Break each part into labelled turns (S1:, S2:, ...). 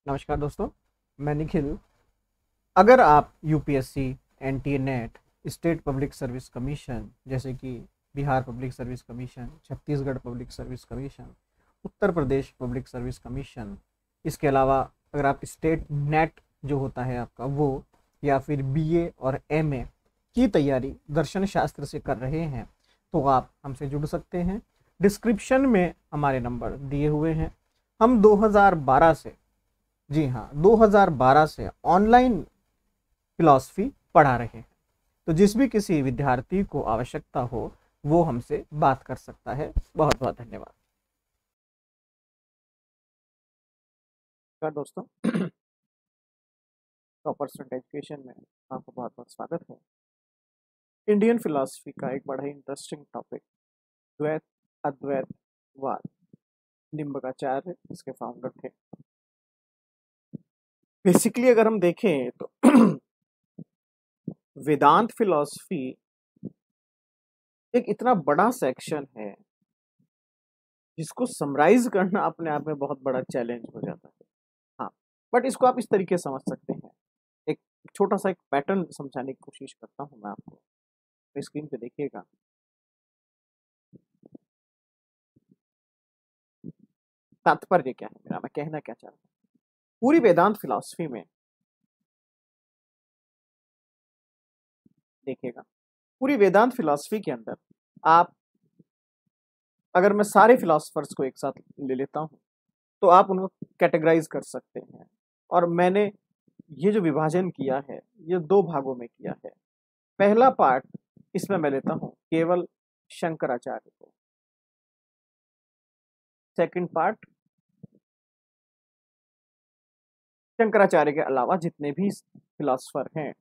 S1: नमस्कार दोस्तों, मैं निखिल। अगर आप UPSC, NTA NET, state public service commission जैसे कि Bihar public service commission, Chhattisgarh public service commission, Uttar Pradesh public service commission, इसके अलावा अगर आप स्टेट नेट जो होता है आपका वो, या फिर बीए और एमए की तैयारी दर्शन शास्त्र से कर रहे हैं तो आप हमसे जुड़ सकते हैं। डिस्क्रिप्शन में हमारे नंबर दिए हुए हैं। हम 2012 से, जी हाँ, 2012 से ऑनलाइन फिलॉसफी पढ़ा रहे हैं। तो जिस भी किसी विद्यार्थी को आवश्यकता हो वो हमसे बात कर सकता है। बहुत बहुत धन्यवाद। दोस्तों, टॉपर स्टूडेंट एजुकेशन में आपका बहुत बहुत स्वागत है। इंडियन फिलॉसफी का एक बड़ा ही इंटरेस्टिंग टॉपिक द्वैत अद्वैतवाद। निम्बकाचार्य इसके फाउंडर थे। बेसिकली अगर हम देखें तो वेदांत फिलॉसफी एक इतना बड़ा सेक्शन है जिसको समराइज करना अपने आप में बहुत बड़ा चैलेंज हो जाता है। हाँ, बट इसको आप इस तरीके से समझ सकते हैं। एक छोटा सा एक पैटर्न समझाने की कोशिश करता हूँ मैं आपको। स्क्रीन पे देखिएगा। तात्पर्य क्या है मेरा, मैं कहना क्या चाह रहा हूँ। पूरी वेदांत फिलॉसफी में देखिएगा, पूरी वेदांत फिलॉसफी के अंदर आप, अगर मैं सारे फिलोसफर्स को एक साथ ले लेता हूँ तो आप उनको कैटेगराइज कर सकते हैं। और मैंने ये जो विभाजन किया है ये दो भागों में किया है। पहला पार्ट इसमें मैं लेता हूँ केवल शंकराचार्य को। सेकंड पार्ट शंकराचार्य के अलावा जितने भी फिलोसफर हैं,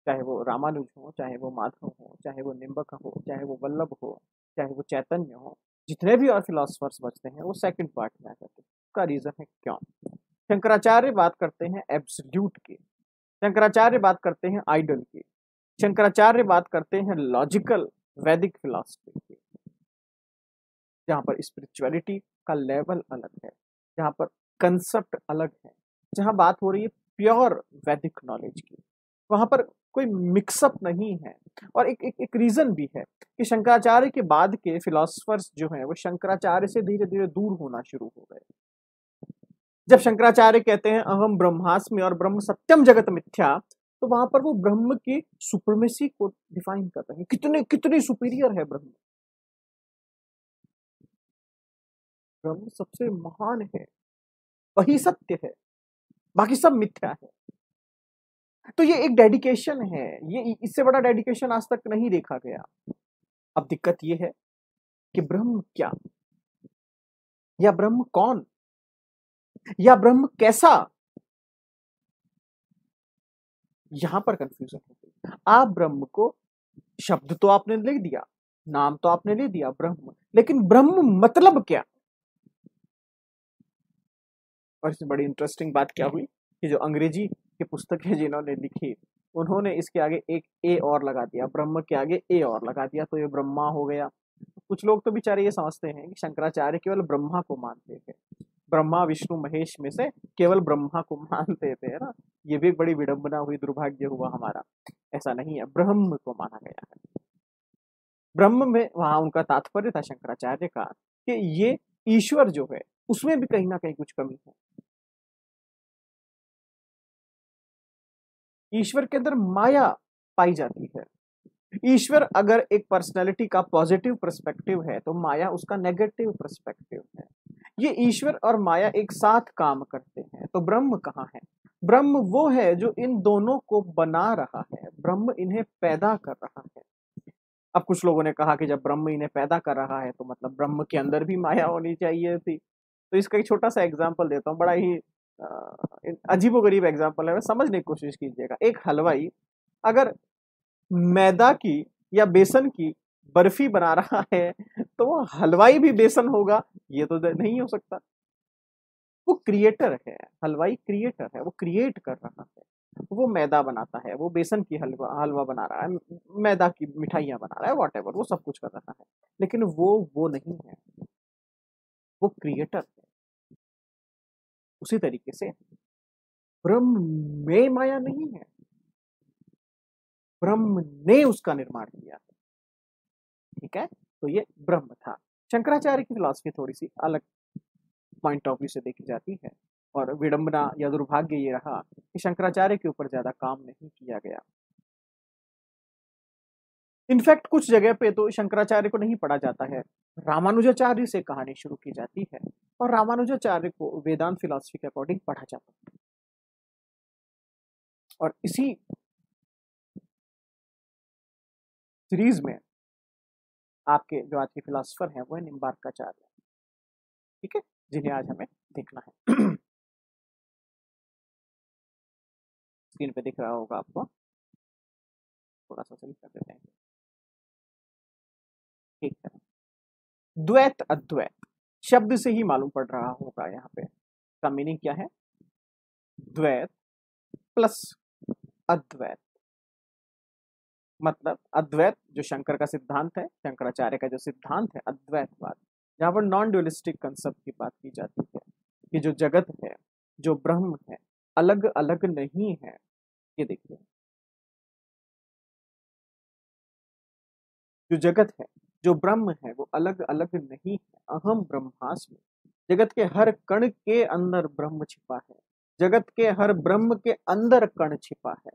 S1: चाहे वो रामानुज हो, चाहे वो माधव हो, चाहे वो निम्बक हो, चाहे वो वल्लभ हो, चाहे वो चैतन्य हो, जितने भी और फिलोसफर्स बचते हैं वो सेकंड पार्ट में आ जाते हैं। उसका रीजन है क्यों। शंकराचार्य बात करते हैं एब्सोल्यूट की, शंकराचार्य बात करते हैं आइडल की, शंकराचार्य बात करते हैं लॉजिकल वैदिक फिलॉसफी की, जहाँ पर स्पिरिचुअलिटी का लेवल अलग है, जहाँ पर कंसेप्ट अलग है, जहाँ बात हो रही है प्योर वैदिक नॉलेज की, वहां पर कोई मिक्सअप नहीं है। और एक रीजन भी है कि शंकराचार्य के बाद के फिलोसफर्स जो हैं वो शंकराचार्य से धीरे धीरे दूर होना शुरू हो गए। जब शंकराचार्य कहते हैं अहम ब्रह्मास्मि और ब्रह्म सत्यम जगत मिथ्या, तो वहां पर वो ब्रह्म की सुप्रीमेसी को डिफाइन कर रहे हैं। कितने कितनी सुपीरियर है ब्रह्म, ब्रह्म सबसे महान है, वही सत्य है, बाकी सब मिथ्या है। तो ये एक डेडिकेशन है, ये इससे बड़ा डेडिकेशन आज तक नहीं देखा गया। अब दिक्कत ये है कि ब्रह्म क्या, या ब्रह्म कौन, या ब्रह्म कैसा, यहां पर कंफ्यूजन हो गई। आप ब्रह्म को, शब्द तो आपने लिख दिया, नाम तो आपने ले दिया ब्रह्म, लेकिन ब्रह्म मतलब क्या। और इसमें बड़ी इंटरेस्टिंग बात क्या हुई कि जो अंग्रेजी की पुस्तक है जिन्होंने लिखी, उन्होंने इसके आगे एक ए और लगा दिया, ब्रह्म के आगे ए और लगा दिया, तो ये ब्रह्मा हो गया। कुछ लोग तो बेचारे ये समझते हैं कि शंकराचार्य केवल ब्रह्मा को मानते थे, ब्रह्मा विष्णु महेश में से केवल ब्रह्मा को मानते थे, है ना। ये भी एक बड़ी विडंबना हुई, दुर्भाग्य हुआ हमारा। ऐसा नहीं है, ब्रह्म को माना गया है। ब्रह्म में वहां उनका तात्पर्य था शंकराचार्य का कि ये ईश्वर जो है उसमें भी कहीं ना कहीं कुछ कमी है। ईश्वर के अंदर माया पाई जाती है। ईश्वर अगर एक पर्सनैलिटी का पॉजिटिव पर्सपेक्टिव है तो माया उसका नेगेटिव पर्सपेक्टिव है। ये ईश्वर और माया एक साथ काम करते हैं। तो ब्रह्म कहाँ है। ब्रह्म वो है जो इन दोनों को बना रहा है, ब्रह्म इन्हें पैदा कर रहा है। अब कुछ लोगों ने कहा कि जब ब्रह्म इन्हें पैदा कर रहा है तो मतलब ब्रह्म के अंदर भी माया होनी चाहिए थी। तो इसका एक छोटा सा एग्जाम्पल देता हूँ, बड़ा ही अजीबोगरीब एग्जाम्पल है, समझने की कोशिश कीजिएगा। एक हलवाई अगर मैदा की या बेसन की बर्फी बना रहा है तो वो हलवाई भी बेसन होगा, ये तो नहीं हो सकता। वो क्रिएटर है, हलवाई क्रिएटर है, वो क्रिएट कर रहा है। वो मैदा बनाता है, वो बेसन की हलवा हलवा बना रहा है, मैदा की मिठाइयां बना रहा है, वॉट एवर, वो सब कुछ कर रहा है। लेकिन वो नहीं है, वो क्रिएटर है। उसी तरीके से ब्रह्म में माया नहीं है, ब्रह्म ने उसका निर्माण किया। ठीक है, तो ये ब्रह्म था। शंकराचार्य की फिलॉसफी थोड़ी सी अलग पॉइंट ऑफ व्यू से देखी जाती है, और विडंबना या दुर्भाग्य ये रहा कि शंकराचार्य के ऊपर ज्यादा काम नहीं किया गया। इनफैक्ट कुछ जगह पे तो शंकराचार्य को नहीं पढ़ा जाता है, रामानुजाचार्य से कहानी शुरू की जाती है, और रामानुजाचार्य को वेदांत फिलॉसफी के अकॉर्डिंग पढ़ा जाता है। और इसी सीरीज में आपके जो आज के फिलोसफर हैं वो है निम्बार्काचार्य। ठीक है, जिन्हें आज हमें देखना है। स्क्रीन पे दिख रहा होगा आपको, थोड़ा सा सही कर देते हैं। ठीक है, द्वैत अद्वैत शब्द से ही मालूम पड़ रहा होगा यहाँ पे का मीनिंग क्या है। द्वैत प्लस अद्वैत, मतलब अद्वैत जो शंकर का सिद्धांत है, शंकराचार्य का जो सिद्धांत है अद्वैतवाद, जहाँ पर नॉन ड्यूलिस्टिक कंसेप्ट की बात की जाती है कि जो जगत है, जो ब्रह्म है, अलग अलग नहीं है। ये देखिए, जो जगत है, जो ब्रह्म है, वो अलग अलग नहीं है। अहम ब्रह्मास्मि, जगत के हर कण के अंदर ब्रह्म छिपा है, जगत के हर ब्रह्म के अंदर कण छिपा है।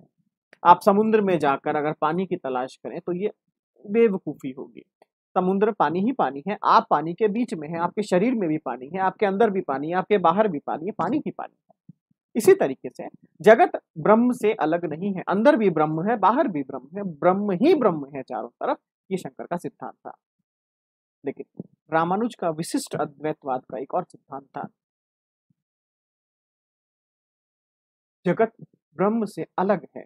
S1: आप समुद्र में जाकर अगर पानी की तलाश करें तो ये बेवकूफी होगी। समुद्र पानी ही पानी है, आप पानी के बीच में हैं, आपके शरीर में भी पानी है, आपके अंदर भी पानी है, आपके बाहर भी पानी है, पानी ही पानी है। इसी तरीके से जगत ब्रह्म से अलग नहीं है, अंदर भी ब्रह्म है, बाहर भी ब्रह्म है, ब्रह्म ही ब्रह्म है चारों तरफ। ये शंकर का सिद्धांत था। लेकिन रामानुज का विशिष्ट अद्वैतवाद का एक और सिद्धांत था, जगत ब्रह्म से अलग है,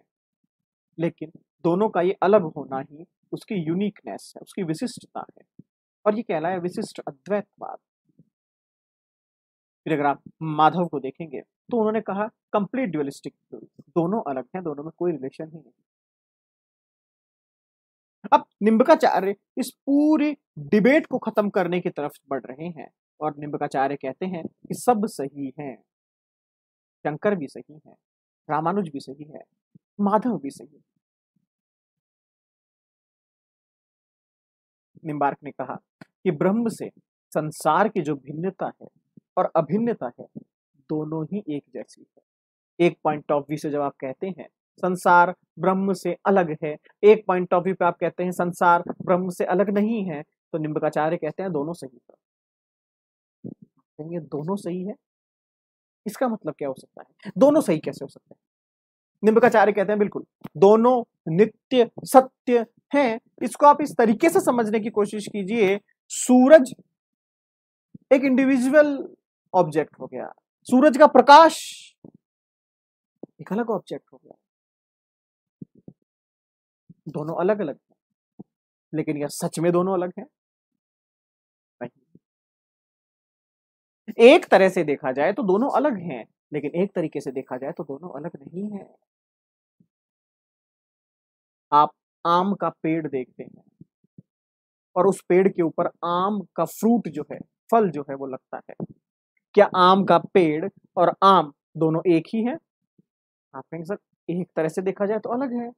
S1: लेकिन दोनों का ये अलग होना ही उसकी यूनिकनेस है, उसकी विशिष्टता है, और ये कहलाया विशिष्ट अद्वैतवाद। फिर अगर आप माधव को देखेंगे तो उन्होंने कहा कंप्लीट ड्यूअलिस्टिक, दोनों अलग हैं, दोनों में कोई रिलेशन ही नहीं। अब निम्बकाचार्य इस पूरी डिबेट को खत्म करने की तरफ बढ़ रहे हैं, और निम्बकाचार्य कहते हैं कि सब सही है, शंकर भी सही है, रामानुज भी सही है, माधव भी सही है। निम्बार्क ने कहा कि ब्रह्म से संसार की जो भिन्नता है और अभिन्नता है, दोनों ही एक जैसी है। एक पॉइंट ऑफ व्यू से जब आप कहते हैं संसार ब्रह्म से अलग है, एक पॉइंट ऑफ व्यू पे आप कहते हैं संसार ब्रह्म से अलग नहीं है, तो निम्बकाचार्य कहते हैं दोनों सही है। ये दोनों सही है, इसका मतलब क्या हो सकता है? दोनों सही कैसे हो सकते हैं? निम्बकाचार्य कहते हैं बिल्कुल दोनों नित्य सत्य हैं। इसको आप इस तरीके से समझने की कोशिश कीजिए, सूरज एक इंडिविजुअल ऑब्जेक्ट हो गया, सूरज का प्रकाश एक अलग ऑब्जेक्ट हो गया, दोनों अलग अलग हैं। लेकिन यह सच में दोनों अलग हैं? नहीं। एक तरह से देखा जाए तो दोनों अलग हैं, लेकिन एक तरीके से देखा जाए तो दोनों अलग नहीं है। आप आम का पेड़ देखते हैं और उस पेड़ के ऊपर आम का फ्रूट जो है, फल जो है वो लगता है। क्या आम का पेड़ और आम दोनों एक ही है? आप कहेंगे सर एक तरह से देखा जाए तो अलग है,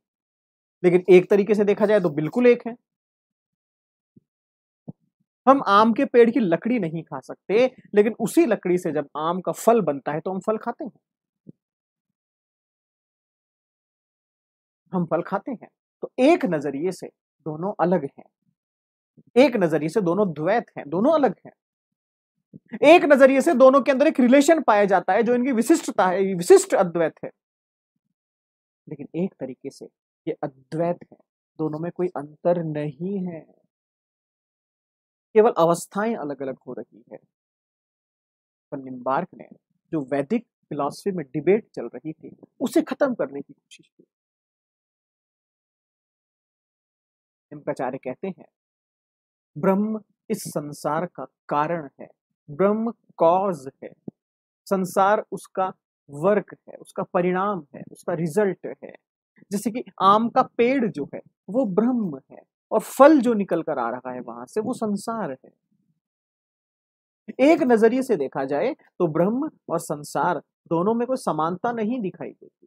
S1: लेकिन एक तरीके से देखा जाए तो बिल्कुल एक है। हम आम के पेड़ की लकड़ी नहीं खा सकते, लेकिन उसी लकड़ी से जब आम का फल बनता है तो हम फल खाते हैं। हम फल खाते हैं, तो एक नजरिए से दोनों अलग हैं, एक नजरिए से दोनों द्वैत हैं, दोनों अलग हैं। एक नजरिए से दोनों के अंदर एक रिलेशन पाया जाता है जो इनकी विशिष्टता है, ये विशिष्ट अद्वैत है। लेकिन एक तरीके से ये अद्वैत है, दोनों में कोई अंतर नहीं है, केवल अवस्थाएं अलग अलग हो रही है। पर निम्बार्क ने जो वैदिक फिलॉसफी में डिबेट चल रही थी उसे खत्म करने की कोशिश की। निम्बाचार्य कहते हैं ब्रह्म इस संसार का कारण है, ब्रह्म कॉज है, संसार उसका वर्क है, उसका परिणाम है, उसका रिजल्ट है। जैसे कि आम का पेड़ जो है वो ब्रह्म है, और फल जो निकल कर आ रहा है वहां से वो संसार है। एक नजरिए से देखा जाए तो ब्रह्म और संसार दोनों में कोई समानता नहीं दिखाई देती।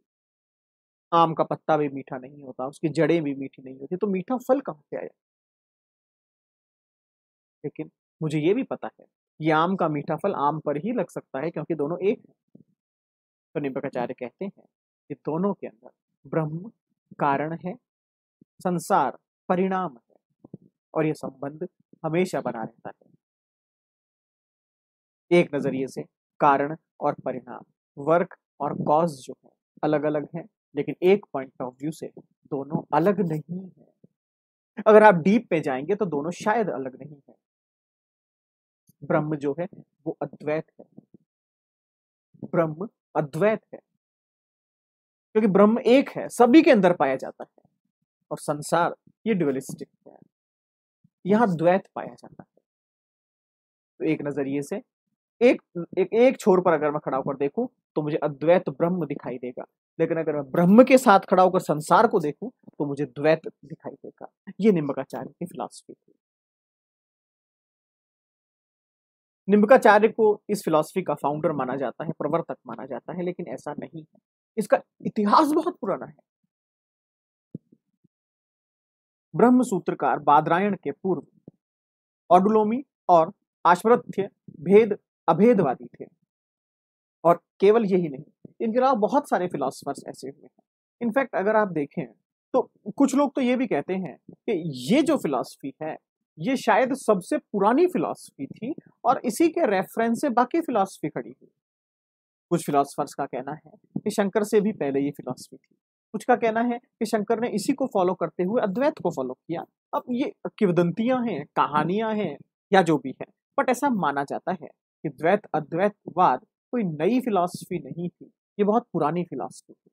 S1: आम का पत्ता भी मीठा नहीं होता, उसकी जड़ें भी मीठी नहीं होती, तो मीठा फल कहाँ से आया? लेकिन मुझे ये भी पता है, ये आम का मीठा फल आम पर ही लग सकता है क्योंकि दोनों एक हैं। तो निम्बकाचार्य कहते हैं कि दोनों के अंदर ब्रह्म कारण है, संसार परिणाम है, और ये संबंध हमेशा बना रहता है। एक नजरिए से कारण और परिणाम, वर्क और कॉज जो है अलग अलग हैं, लेकिन एक पॉइंट ऑफ व्यू से दोनों अलग नहीं है। अगर आप डीप पे जाएंगे तो दोनों शायद अलग नहीं है। ब्रह्म जो है वो अद्वैत है, ब्रह्म अद्वैत है, क्योंकि ब्रह्म एक है, सभी के अंदर पाया जाता है, और संसार ये ड्युअलिस्टिक है, यहां द्वैत पाया जाता है। तो एक नजरिए से एक छोर पर अगर मैं खड़ा होकर देखूं तो मुझे अद्वैत ब्रह्म दिखाई देगा, लेकिन अगर मैं ब्रह्म के साथ खड़ा होकर संसार को देखूं तो मुझे द्वैत दिखाई देगा। ये निम्बकाचार्य की फिलॉसफी थी। निम्बकाचार्य को इस फिलॉसफी का फाउंडर माना जाता है, प्रवर्तक माना जाता है, लेकिन ऐसा नहीं है। इसका इतिहास बहुत पुराना है। ब्रह्म सूत्रकार बादरायण के पूर्व ऑडुलोमी और आश्वरथ्य भेद अभेदवादी थे, और केवल यही नहीं, इनके अलावा बहुत सारे फिलोसफर्स ऐसे हुए हैं। इनफैक्ट अगर आप देखें तो कुछ लोग तो ये भी कहते हैं कि ये जो फिलॉसफी है ये शायद सबसे पुरानी फिलॉसफी थी, और इसी के रेफरेंस से बाकी फिलॉसफी खड़ी हुई। कुछ फिलोसफर्स का कहना है कि शंकर से भी पहले ये फिलॉसफी थी, कुछ का कहना है कि शंकर ने इसी को फॉलो करते हुए अद्वैत को फॉलो किया। अब ये किंवदंतियां हैं, कहानियां हैं, या जो भी है, बट ऐसा माना जाता है कि द्वैत अद्वैतवाद कोई नई फिलॉसफी नहीं थी, ये बहुत पुरानी फिलॉसफी थी।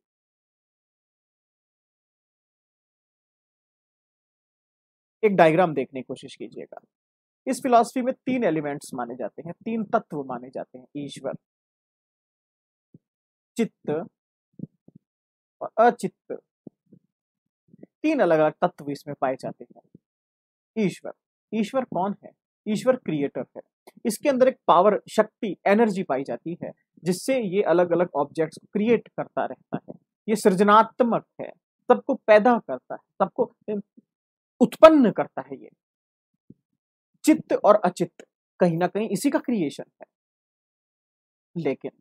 S1: एक डायग्राम देखने की कोशिश कीजिएगा। इस फिलॉसफी में तीन एलिमेंट्स माने जाते हैं, तीन तत्व माने जाते हैं, ईश्वर, चित्त और अचित्त। तीन अलग अलग तत्व इसमें पाए जाते हैं। ईश्वर, ईश्वर कौन है? ईश्वर क्रिएटर है। इसके अंदर एक पावर, शक्ति, एनर्जी पाई जाती है जिससे ये अलग अलग ऑब्जेक्ट्स क्रिएट करता रहता है। ये सृजनात्मक है, सबको पैदा करता है, सबको उत्पन्न करता है। ये चित्त और अचित्त कहीं ना कहीं इसी का क्रिएशन है, लेकिन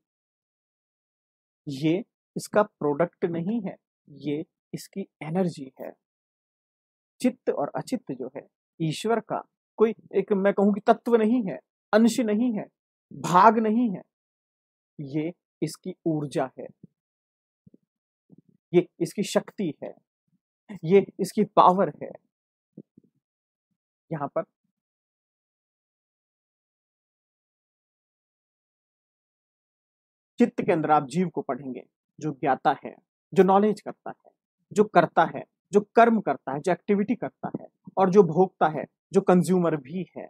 S1: ये इसका प्रोडक्ट नहीं है, ये इसकी एनर्जी है। चित्त और अचित्त जो है ईश्वर का कोई एक, मैं कहूं कि तत्व नहीं है, अंश नहीं है, भाग नहीं है, ये इसकी ऊर्जा है, ये इसकी शक्ति है, ये इसकी पावर है। यहां पर चित्त के अंदर आप जीव को पढ़ेंगे, जो ज्ञाता है, जो नॉलेज करता है, जो करता है, जो कर्म करता है, जो एक्टिविटी करता है, और जो भोगता है, जो कंज्यूमर भी है,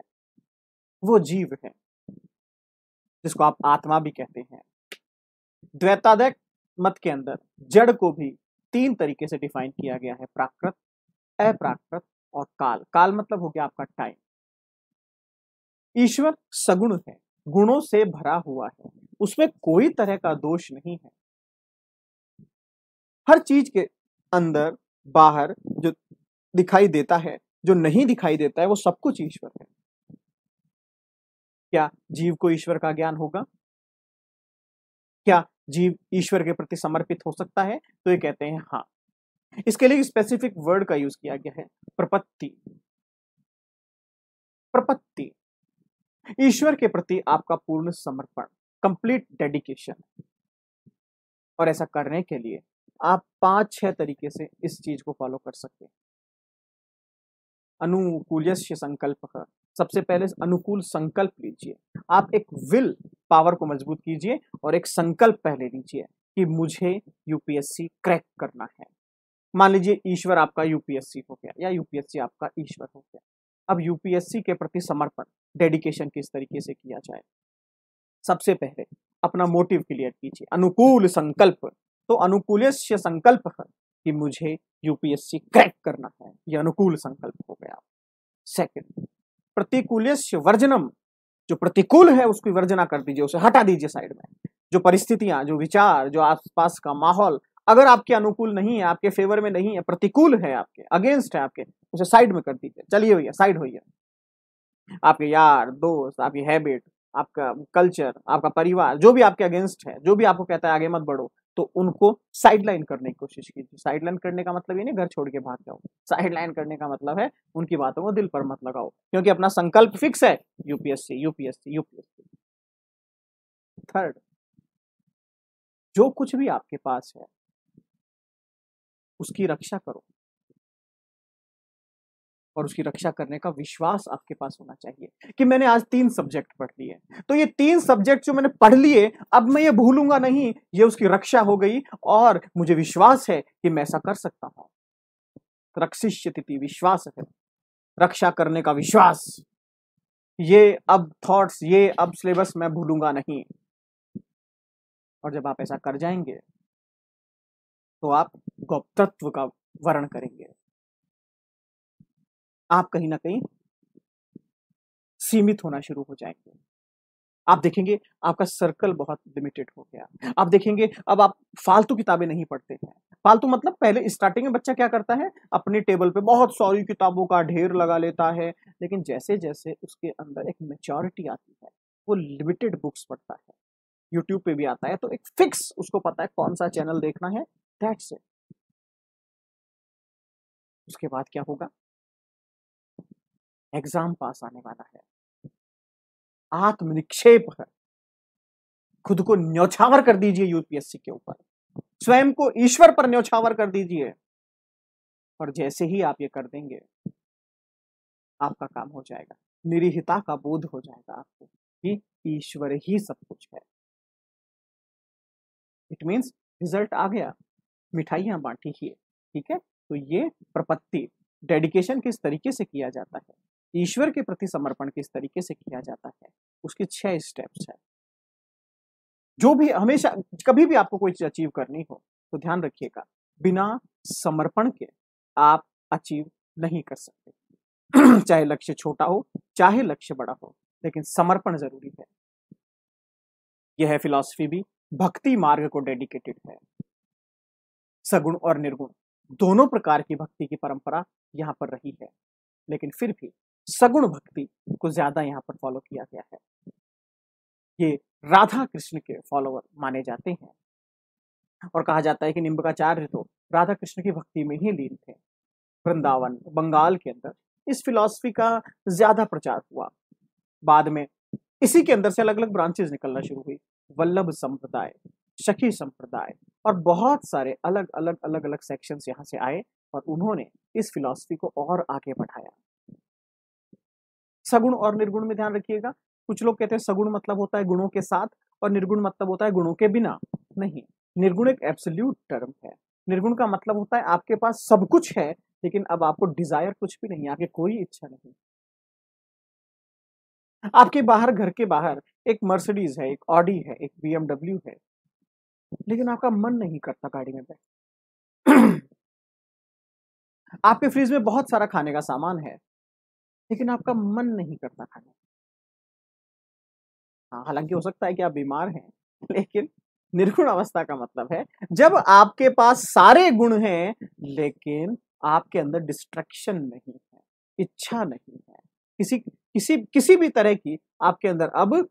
S1: वो जीव है, जिसको आप आत्मा भी कहते हैं। द्वैताद्वैत मत के अंदर जड़ को भी तीन तरीके से डिफाइन किया गया है, प्राकृत, अप्राकृत और काल। काल मतलब हो गया आपका टाइम। ईश्वर सगुण है, गुणों से भरा हुआ है, उसमें कोई तरह का दोष नहीं है। हर चीज के अंदर बाहर जो दिखाई देता है, जो नहीं दिखाई देता है, वो सब कुछ ईश्वर है। क्या जीव को ईश्वर का ज्ञान होगा? क्या जीव ईश्वर के प्रति समर्पित हो सकता है? तो ये कहते हैं हाँ। इसके लिए स्पेसिफिक वर्ड का यूज किया गया है, प्रपत्ति। प्रपत्ति, ईश्वर के प्रति आपका पूर्ण समर्पण, कंप्लीट डेडिकेशन। और ऐसा करने के लिए आप 5-6 तरीके से इस चीज को फॉलो कर सकते हैं। अनुकूल्यस्य संकल्प, सबसे पहले अनुकूल संकल्प लीजिए। आप एक विल पावर को मजबूत कीजिए और एक संकल्प पहले लीजिए कि मुझे यूपीएससी क्रैक करना है। मान लीजिए ईश्वर आपका यूपीएससी हो गया, या यूपीएससी आपका ईश्वर हो गया। अब यूपीएससी के प्रति समर्पण, डेडिकेशन किस तरीके से किया जाए? सबसे पहले अपना मोटिव क्लियर कीजिए, अनुकूल संकल्प। तो अनुकूल्यस्य संकल्प कि मुझे यूपीएससी क्रैक करना है, यह अनुकूल संकल्प हो गया। सेकंड, प्रतिकूल्यस्य वर्जनम, जो प्रतिकूल है उसकी वर्जना कर दीजिए, उसे हटा दीजिए साइड में। जो परिस्थितियां, जो विचार, जो आसपास का माहौल अगर आपके अनुकूल नहीं है, आपके फेवर में नहीं है, प्रतिकूल है, आपके अगेंस्ट है, आपके, उसे साइड में कर दीजिए। चलिए भैया साइड होइए। आपके यार दोस्त, आपकी हैबिट, आपका कल्चर, आपका परिवार, जो भी आपके अगेंस्ट है, जो भी आपको कहता है आगे मत बढ़ो, तो उनको साइडलाइन करने की कोशिश कीजिए। साइडलाइन करने का मतलब ये नहीं घर छोड़ के भाग जाओ। साइडलाइन करने का मतलब है उनकी बातों को दिल पर मत लगाओ, क्योंकि अपना संकल्प फिक्स है, यूपीएससी यूपीएससी यूपीएससी। थर्ड, जो कुछ भी आपके पास है उसकी रक्षा करो, और उसकी रक्षा करने का विश्वास आपके पास होना चाहिए कि मैंने आज 3 सब्जेक्ट पढ़ लिए, तो ये 3 सब्जेक्ट जो मैंने पढ़ लिए अब मैं ये भूलूंगा नहीं, ये उसकी रक्षा हो गई, और मुझे विश्वास है कि मैं ऐसा कर सकता हूं। रक्षिष्यति, विश्वास है, रक्षा करने का विश्वास। ये अब थॉट्स, ये अब सिलेबस मैं भूलूंगा नहीं। और जब आप ऐसा कर जाएंगे तो आप गौप्तत्व का वर्ण करेंगे। आप कहीं ना कहीं सीमित होना शुरू हो जाएंगे। आप देखेंगे आपका सर्कल बहुत लिमिटेड हो गया। आप देखेंगे अब आप फालतू किताबें नहीं पढ़ते हैं। फालतू मतलब पहले स्टार्टिंग में बच्चा क्या करता है, अपने टेबल पे बहुत सारी किताबों का ढेर लगा लेता है, लेकिन जैसे जैसे उसके अंदर एक मैच्योरिटी आती है वो लिमिटेड बुक्स पढ़ता है। यूट्यूब पे भी आता है तो एक फिक्स उसको पता है कौन सा चैनल देखना है, दैट्स इट। उसके बाद क्या होगा, एग्जाम पास आने वाला है, आत्मनिक्षेप है, खुद को न्यौछावर कर दीजिए यूपीएससी के ऊपर, स्वयं को ईश्वर पर न्यौछावर कर दीजिए। और जैसे ही आप ये कर देंगे आपका काम हो जाएगा, निरीहता का बोध हो जाएगा आपको कि ईश्वर ही सब कुछ है। इट मीन्स रिजल्ट आ गया, मिठाइयां बांटी ही, ठीक है। तो ये प्रपत्ति, डेडिकेशन किस तरीके से किया जाता है, ईश्वर के प्रति समर्पण किस तरीके से किया जाता है, उसके 6 स्टेप्स है। जो भी हमेशा कभी भी आपको कोई चीज अचीव करनी हो तो ध्यान रखिएगा, बिना समर्पण के आप अचीव नहीं कर सकते। चाहे लक्ष्य छोटा हो चाहे लक्ष्य बड़ा हो, लेकिन समर्पण जरूरी है। यह है फिलॉसफी भी भक्ति मार्ग को डेडिकेटेड है। सगुण और निर्गुण दोनों प्रकार की भक्ति की परंपरा यहाँ पर रही है, लेकिन फिर भी सगुण भक्ति को ज्यादा यहाँ पर फॉलो किया गया है। ये राधा कृष्ण के फॉलोअर माने जाते हैं, और कहा जाता है कि निम्बकाचार्य तो राधा कृष्ण की भक्ति में ही लीन थे। वृंदावन बंगाल के अंदर इस फिलॉसफी का ज्यादा प्रचार हुआ। बाद में इसी के अंदर से अलग अलग ब्रांचेस निकलना शुरू हुई, वल्लभ संप्रदाय, सखी संप्रदाय, और बहुत सारे अलग अलग अलग अलग सेक्शंस यहाँ से आए और उन्होंने इस फिलॉसफी को और आगे बढ़ाया। सगुण और निर्गुण में ध्यान रखिएगा, कुछ लोग कहते हैं सगुण मतलब होता है गुणों के साथ और निर्गुण मतलब होता है गुणों के बिना। नहीं, निर्गुण एक एब्सोल्यूट टर्म है। निर्गुण का मतलब होता है आपके पास सब कुछ है लेकिन अब आपको डिजायर कुछ भी नहीं है, आपकी कोई इच्छा नहीं। आपके बाहर, घर के बाहर एक मर्सिडीज है, एक ऑडी है, एक बीएमडब्ल्यू है, लेकिन आपका मन नहीं करता गाड़ी में बैठ। आपके फ्रिज में बहुत सारा खाने का सामान है लेकिन आपका मन नहीं करता खाने। हाँ, हालांकि हो सकता है कि आप बीमार हैं, लेकिन निर्गुण अवस्था का मतलब है जब आपके पास सारे गुण हैं लेकिन आपके अंदर डिस्ट्रैक्शन नहीं है, इच्छा नहीं है, किसी किसी किसी भी तरह की आपके अंदर अब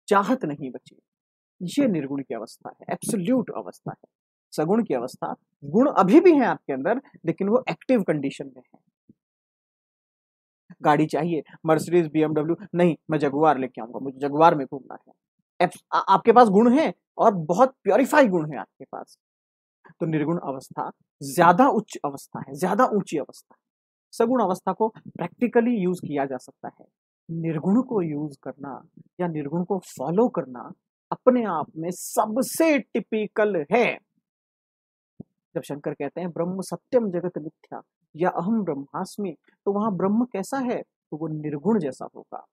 S1: चाहत नहीं बची। ये निर्गुण की अवस्था है, एब्सोल्यूट अवस्था है। सगुण की अवस्था, गुण अभी भी है आपके अंदर लेकिन वो एक्टिव कंडीशन में है। गाड़ी चाहिए, मर्सिडीज बीएमडब्ल्यू नहीं, मैं जगुआर लेके आऊंगा, मुझे जगुआर में घूमना है। आपके पास गुण है और बहुत प्योरीफाई गुण है आपके पास, तो निर्गुण अवस्था ज्यादा उच्च अवस्था है, ज्यादा ऊंची अवस्था है। सगुण अवस्था को प्रैक्टिकली यूज किया जा सकता है, निर्गुण को यूज करना या निर्गुण को फॉलो करना अपने आप में सबसे टिपिकल है। जब शंकर कहते हैं ब्रह्म सत्यम जगत मिथ्या या अहम ब्रह्मास्मि, तो वहां ब्रह्म कैसा है, तो वो निर्गुण जैसा होगा।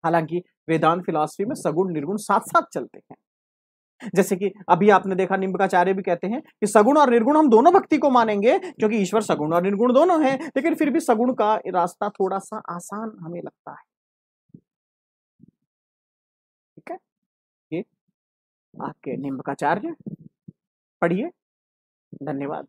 S1: हालांकि वेदांत फिलॉसफी में सगुण निर्गुण साथ साथ चलते हैं। जैसे कि अभी आपने देखा निम्बकाचार्य भी कहते हैं कि सगुण और निर्गुण हम दोनों भक्ति को मानेंगे क्योंकि ईश्वर सगुण और निर्गुण दोनों है, लेकिन फिर भी सगुण का रास्ता थोड़ा सा आसान हमें लगता है। ठीक है, आपके निम्बकाचार्य। पढ़िए। धन्यवाद।